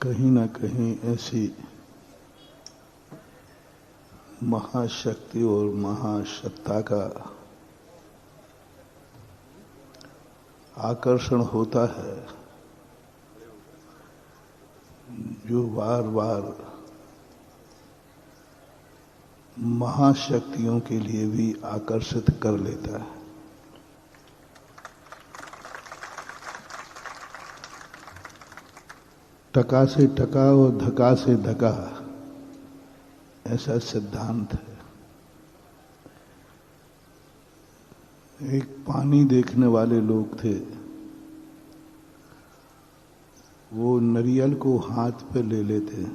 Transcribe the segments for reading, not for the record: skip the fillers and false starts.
कहीं ना कहीं ऐसी महाशक्ति और महासत्ता का आकर्षण होता है जो बार बार महाशक्तियों के लिए भी आकर्षित कर लेता है। टका से टका और धका से धका, ऐसा सिद्धांत है। एक पानी देखने वाले लोग थे, वो नारियल को हाथ पे ले लेते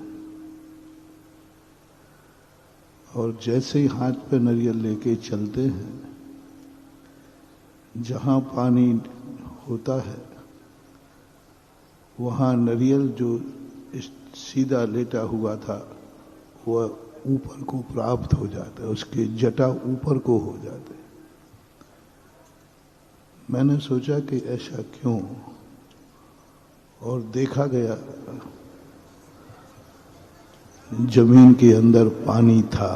और जैसे ही हाथ पे नारियल लेके चलते हैं, जहां पानी होता है वहां नारियल जो सीधा लेटा हुआ था वह ऊपर को प्राप्त हो जाता है, उसके जटा ऊपर को हो जाते हैं। मैंने सोचा कि ऐसा क्यों, और देखा गया जमीन के अंदर पानी था।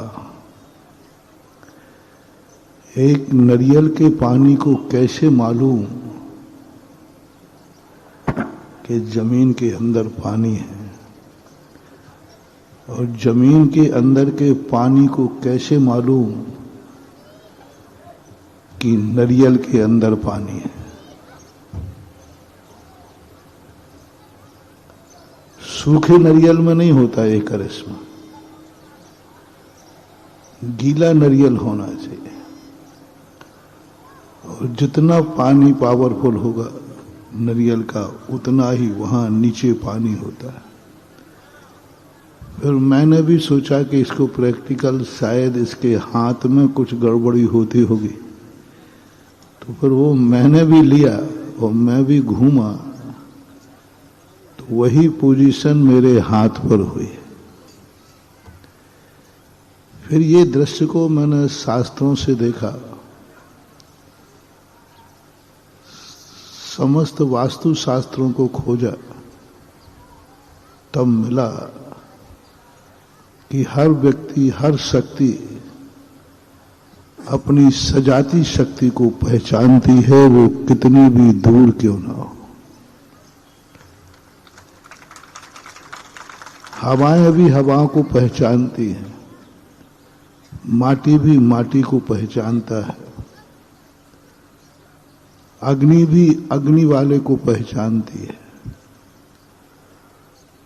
एक नारियल के पानी को कैसे मालूम कि जमीन के अंदर पानी है, और जमीन के अंदर के पानी को कैसे मालूम कि नारियल के अंदर पानी है। सूखे नारियल में नहीं होता ये करिश्मा, गीला नारियल होना चाहिए, और जितना पानी पावरफुल होगा नारियल का उतना ही वहां नीचे पानी होता है। फिर मैंने भी सोचा कि इसको प्रैक्टिकल, शायद इसके हाथ में कुछ गड़बड़ी होती होगी, तो फिर वो मैंने भी लिया और मैं भी घूमा, तो वही पोजीशन मेरे हाथ पर हुई। फिर ये दृश्य को मैंने शास्त्रों से देखा, समस्त वास्तु शास्त्रों को खोजा, तब मिला कि हर व्यक्ति, हर शक्ति अपनी सजाती शक्ति को पहचानती है, वो कितनी भी दूर क्यों ना हो। हवाएं भी हवाओं को पहचानती हैं, माटी भी माटी को पहचानता है, अग्नि भी अग्नि वाले को पहचानती है।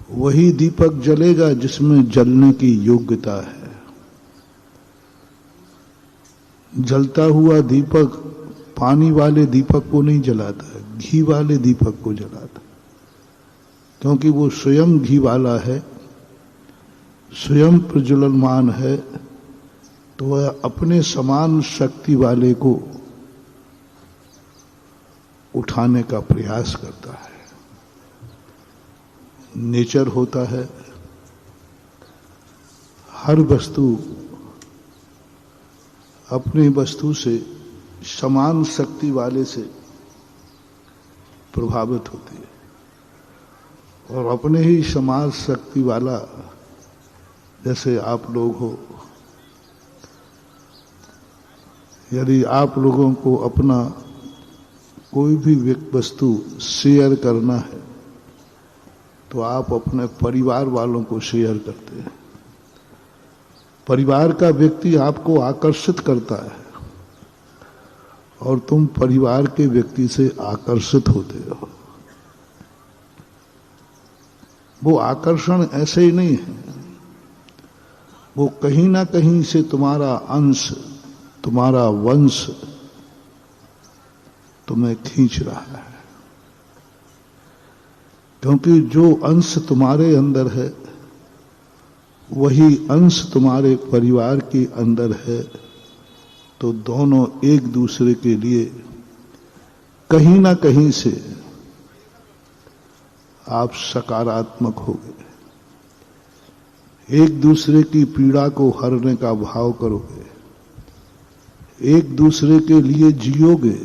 वही दीपक जलेगा जिसमें जलने की योग्यता है। जलता हुआ दीपक पानी वाले दीपक को नहीं जलाता, घी वाले दीपक को जलाता, क्योंकि वो स्वयं घी वाला है, स्वयं प्रज्वलमान है, तो वह अपने समान शक्ति वाले को उठाने का प्रयास करता है। नेचर होता है, हर वस्तु अपनी वस्तु से, समान शक्ति वाले से प्रभावित होती है, और अपने ही समान शक्ति वाला, जैसे आप लोग हो, यदि आप लोगों को अपना कोई भी वस्तु शेयर करना है तो आप अपने परिवार वालों को शेयर करते हैं। परिवार का व्यक्ति आपको आकर्षित करता है और तुम परिवार के व्यक्ति से आकर्षित होते हो। वो आकर्षण ऐसे ही नहीं है, वो कहीं ना कहीं से तुम्हारा अंश, तुम्हारा वंश तुम्हें खींच रहा है, क्योंकि जो अंश तुम्हारे अंदर है वही अंश तुम्हारे परिवार के अंदर है, तो दोनों एक दूसरे के लिए कहीं ना कहीं से आप सकारात्मक हो गए, एक दूसरे की पीड़ा को हरने का भाव करोगे, एक दूसरे के लिए जियोगे,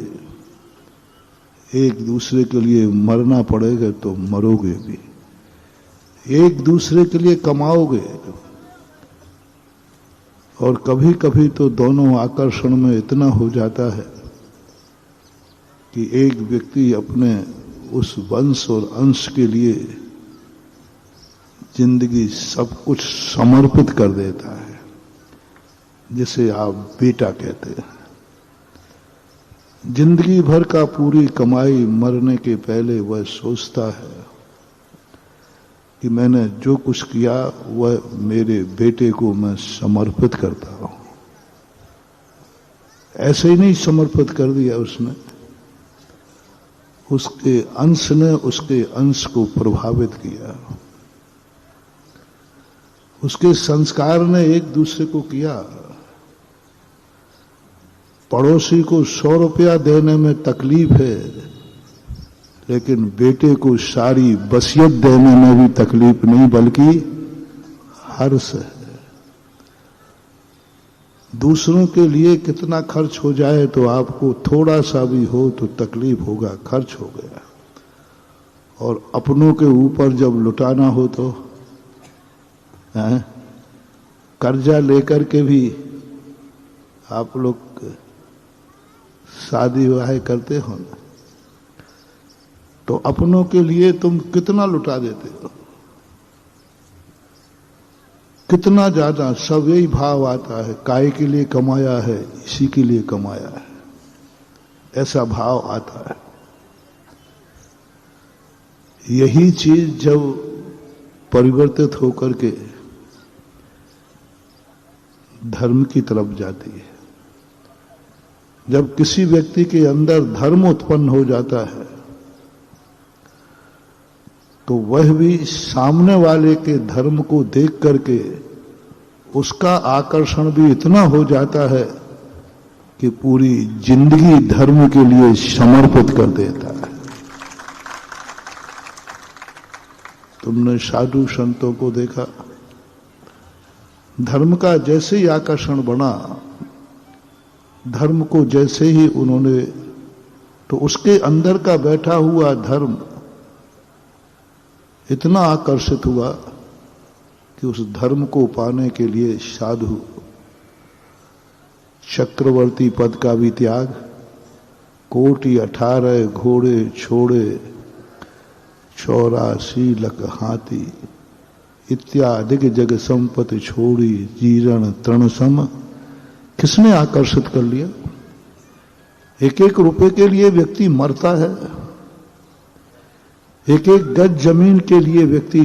एक दूसरे के लिए मरना पड़ेगा तो मरोगे भी। एक दूसरे के लिए कमाओगे, और कभी कभी तो दोनों आकर्षण में इतना हो जाता है कि एक व्यक्ति अपने उस वंश और अंश के लिए जिंदगी सब कुछ समर्पित कर देता है, जिसे आप बेटा कहते हैं। जिंदगी भर का पूरी कमाई मरने के पहले वह सोचता है कि मैंने जो कुछ किया वह मेरे बेटे को मैं समर्पित करता हूं। ऐसे ही नहीं समर्पित कर दिया उसने, उसके अंश ने उसके अंश को प्रभावित किया, उसके संस्कार ने एक दूसरे को किया। पड़ोसी को 100 रुपया देने में तकलीफ है, लेकिन बेटे को सारी वसीयत देने में भी तकलीफ नहीं बल्कि हर्ष है। दूसरों के लिए कितना खर्च हो जाए तो आपको थोड़ा सा भी हो तो तकलीफ होगा, खर्च हो गया। और अपनों के ऊपर जब लुटाना हो तो कर्जा लेकर के भी आप लोग शादी विवाह करते हो ना, तो अपनों के लिए तुम कितना लुटा देते हो, कितना ज्यादा। सब यही भाव आता है, काय के लिए कमाया है, इसी के लिए कमाया है, ऐसा भाव आता है। यही चीज जब परिवर्तित होकर के धर्म की तरफ जाती है, जब किसी व्यक्ति के अंदर धर्म उत्पन्न हो जाता है, तो वह भी सामने वाले के धर्म को देख करके उसका आकर्षण भी इतना हो जाता है कि पूरी जिंदगी धर्म के लिए समर्पित कर देता है। तुमने साधु संतों को देखा, धर्म का जैसे ही आकर्षण बना, धर्म को जैसे ही उन्होंने, तो उसके अंदर का बैठा हुआ धर्म इतना आकर्षित हुआ कि उस धर्म को पाने के लिए साधु चक्रवर्ती पद का भी त्याग, कोटि 18 घोड़े छोड़े, 84 लख हाथी इत्यादि जग संपत्ति छोड़ी, जीर्ण तृण सम। किसने आकर्षित कर लिया? एक एक रुपए के लिए व्यक्ति मरता है, एक एक गज जमीन के लिए व्यक्ति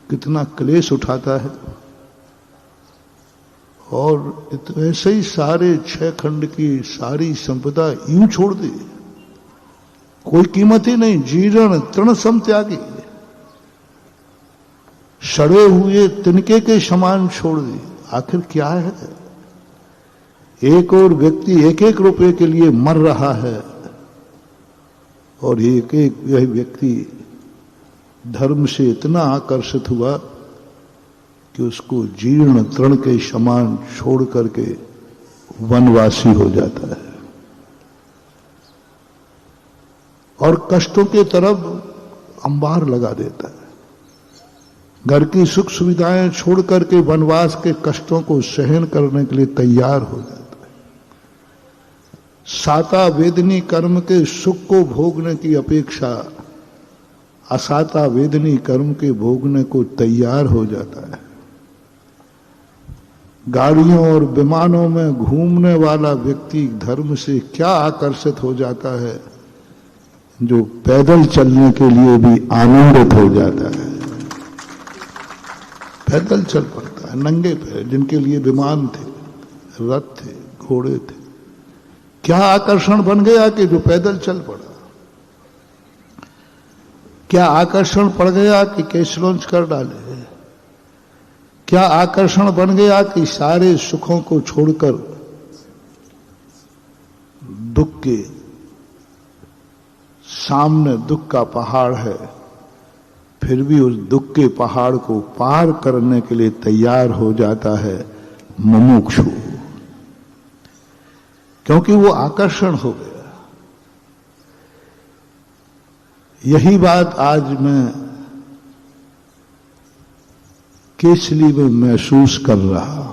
कितना क्लेश उठाता है, और ऐसे ही सारे 6 खंड की सारी संपदा यूं छोड़ दी, कोई कीमत ही नहीं, जीर्ण तृण सम त्यागी, सड़े हुए तिनके के समान छोड़ दी। आखिर क्या है? एक और व्यक्ति एक एक रुपए के लिए मर रहा है, और एक एक यह व्यक्ति धर्म से इतना आकर्षित हुआ कि उसको जीर्ण तृण के समान छोड़ करके वनवासी हो जाता है, और कष्टों के तरफ अंबार लगा देता है। घर की सुख सुविधाएं छोड़ करके वनवास के कष्टों को सहन करने के लिए तैयार हो जाता है। साता वेदनी कर्म के सुख को भोगने की अपेक्षा असाता वेदनी कर्म के भोगने को तैयार हो जाता है। गाड़ियों और विमानों में घूमने वाला व्यक्ति धर्म से क्या आकर्षित हो जाता है, जो पैदल चलने के लिए भी आनंदित हो जाता है। पैदल चल पड़ता है नंगे पैर, जिनके लिए विमान थे, रथ थे, घोड़े थे। क्या आकर्षण बन गया कि जो पैदल चल पड़ा? क्या आकर्षण पड़ गया कि कैश लॉन्च कर डाले? क्या आकर्षण बन गया कि सारे सुखों को छोड़कर दुख के सामने दुख का पहाड़ है, फिर भी उस दुख के पहाड़ को पार करने के लिए तैयार हो जाता है मुमुक्षु, क्योंकि वो आकर्षण हो गया। यही बात आज मैं केसली में महसूस कर रहा।